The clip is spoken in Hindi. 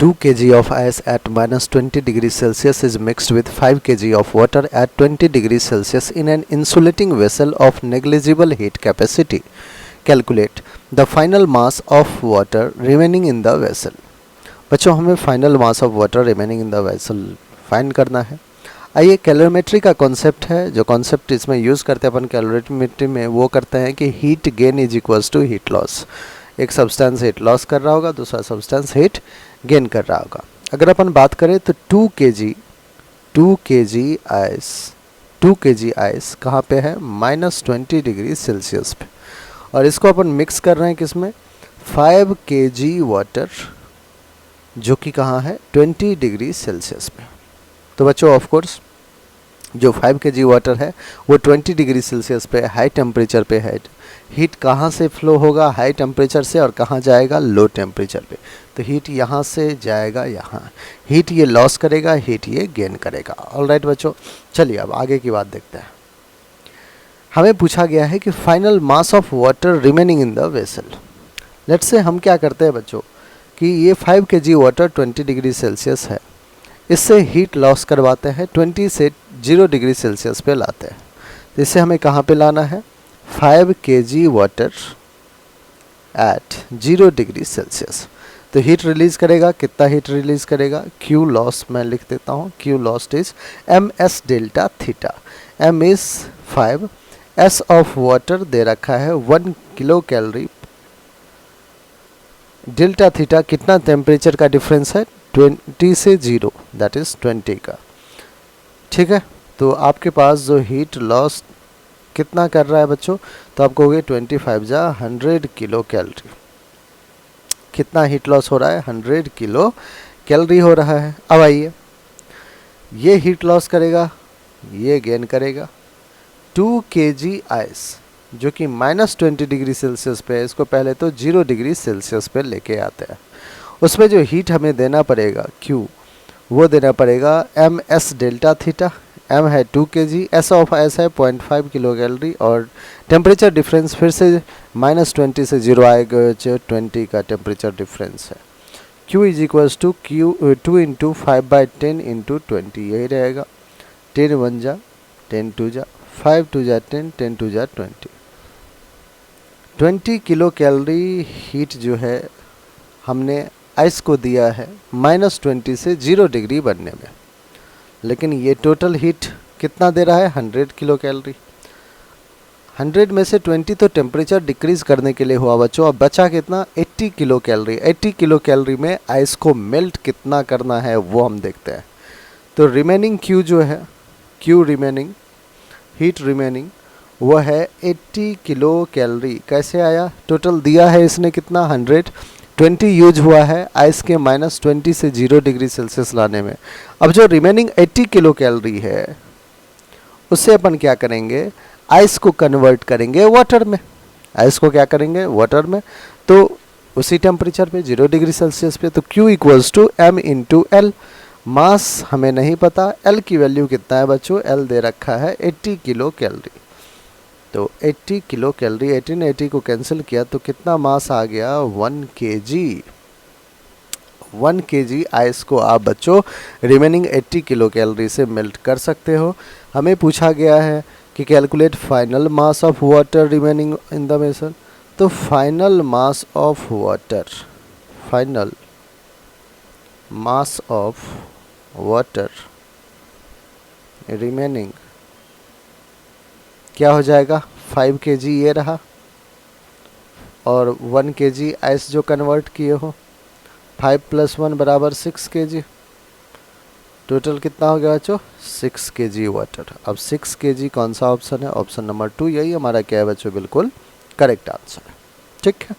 2 kg of ice at minus 20 degrees Celsius is mixed with 5 kg of water at 20 degrees Celsius in an insulating vessel of negligible heat capacity. Calculate the final mass of water remaining in the vessel. बच्चों हमें final mass of water remaining in the vessel find करना है। आइए कैलोरीमेट्री का कॉन्सेप्ट है, जो कॉन्सेप्ट इसमें यूज़ करते हैं अपन कैलोरीमेट्री में, वो करते हैं कि heat gain is equals to heat loss. एक सब्सटेंस हीट लॉस कर रहा होगा, दूसरा सब्सटेंस हीट गेन कर रहा होगा। अगर अपन बात करें तो 2 kg आइस कहाँ पे है? माइनस 20 डिग्री सेल्सियस पे, और इसको अपन मिक्स कर रहे हैं किसमें? 5 kg वाटर, जो कि कहाँ है? 20 डिग्री सेल्सियस पे। तो बच्चों ऑफ कोर्स जो 5 kg वाटर है वो 20 डिग्री सेल्सियस पे हाई टेम्परेचर पे है। हीट कहाँ से फ्लो होगा? हाई टेम्परेचर से, और कहाँ जाएगा? लो टेम्परेचर पे। तो हीट यहाँ से जाएगा यहाँ, हीट ये लॉस करेगा, हीट ये गेन करेगा। ऑलराइट बच्चों, चलिए अब आगे की बात देखते हैं। हमें पूछा गया है कि final mass of water remaining in the vessel. Let's say हम क्या करते हैं बच्चों कि ये 5 kg वाटर 20 डिग्री सेल्सियस है, इससे हीट लॉस करवाते हैं, 20 से 0 डिग्री सेल्सियस पे लाते हैं। तो इससे हमें कहाँ पे लाना है? 5 kg water at 0 degree Celsius. तो हीट रिलीज करेगा, कितना हीट रिलीज करेगा? Q लॉस मैं लिख देता हूँ, Q lost is ms delta theta. m is 5, s of water दे रखा है 1 किलो कैलोरी, डेल्टा थीटा कितना टेम्परेचर का डिफरेंस है? 20 से 0, दैट इज 20 का। ठीक है, तो आपके पास जो हीट लॉस कितना कर रहा है बच्चों? तो आप कहोगे 25 जा 100 किलो कैलोरी। कितना हीट लॉस हो रहा है? 100 किलो कैलोरी हो रहा है। अब आइए, ये हीट लॉस करेगा, ये गेन करेगा। 2 kg आइस जो कि माइनस 20 डिग्री सेल्सियस पे है, इसको पहले तो 0 डिग्री सेल्सियस पे लेके आते हैं। उसमें जो हीट हमें देना पड़ेगा Q, वो देना पड़ेगा ms डेल्टा थीटा। m है 2 kg, s ऑफ s है 0.5 किलो कैलोरी, और टेम्परेचर डिफरेंस फिर से माइनस 20 से 0 आएगा, 20 का टेम्परेचर डिफरेंस है। Q is equals to 2 into 5/10 into 20, यही रहेगा। 10 1 जा 10 2 जा 5 2 जा 10 10 2 जा 20। 20 किलो कैलोरी हीट जो है हमने आइस को दिया है माइनस 20 से 0 डिग्री बनने में, लेकिन ये टोटल हीट कितना दे रहा है? 100 किलो कैलोरी। 100 में से 20 तो टेम्परेचर डिक्रीज करने के लिए हुआ बच्चों, अब बचा कितना? 80 किलो कैलोरी। 80 किलो कैलोरी में आइस को मेल्ट कितना करना है वो हम देखते हैं। तो रिमेनिंग Q जो है, Q रिमेनिंग, हीट रिमेनिंग, वो है 80 किलो कैलोरी। कैसे आया? टोटल दिया है इसने कितना? 100, 20 यूज हुआ है आइस के माइनस 20 से 0 डिग्री सेल्सियस लाने में। अब जो रिमेनिंग 80 किलो कैलोरी है उससे अपन क्या करेंगे? आइस को कन्वर्ट करेंगे वाटर में। आइस को क्या करेंगे? वाटर में। तो उसी टेम्परेचर पे 0 डिग्री सेल्सियस पे, तो Q equals to m into L. Mass हमें नहीं पता, L की वैल्यू कितना है बच्चों? L दे रखा है 80 किलो कैलोरी। तो 80 किलो कैलोरी, 18 80 को कैंसिल किया तो कितना मास आ गया? 1 kg। 1 kg आइस को आप बच्चों रिमेनिंग 80 किलो कैलोरी से मेल्ट कर सकते हो। हमें पूछा गया है कि calculate final mass of water remaining in the vessel. तो final mass of water, final mass of water remaining क्या हो जाएगा? 5 kg ये रहा, और 1 kg आइस जो कन्वर्ट किए हो, 5 + 1 बराबर 6 kg। टोटल कितना हो गया बच्चों? 6 kg वाटर। अब 6 kg कौन सा ऑप्शन है? ऑप्शन नंबर 2, यही हमारा क्या है बच्चों? बिल्कुल करेक्ट आंसर है। ठीक है।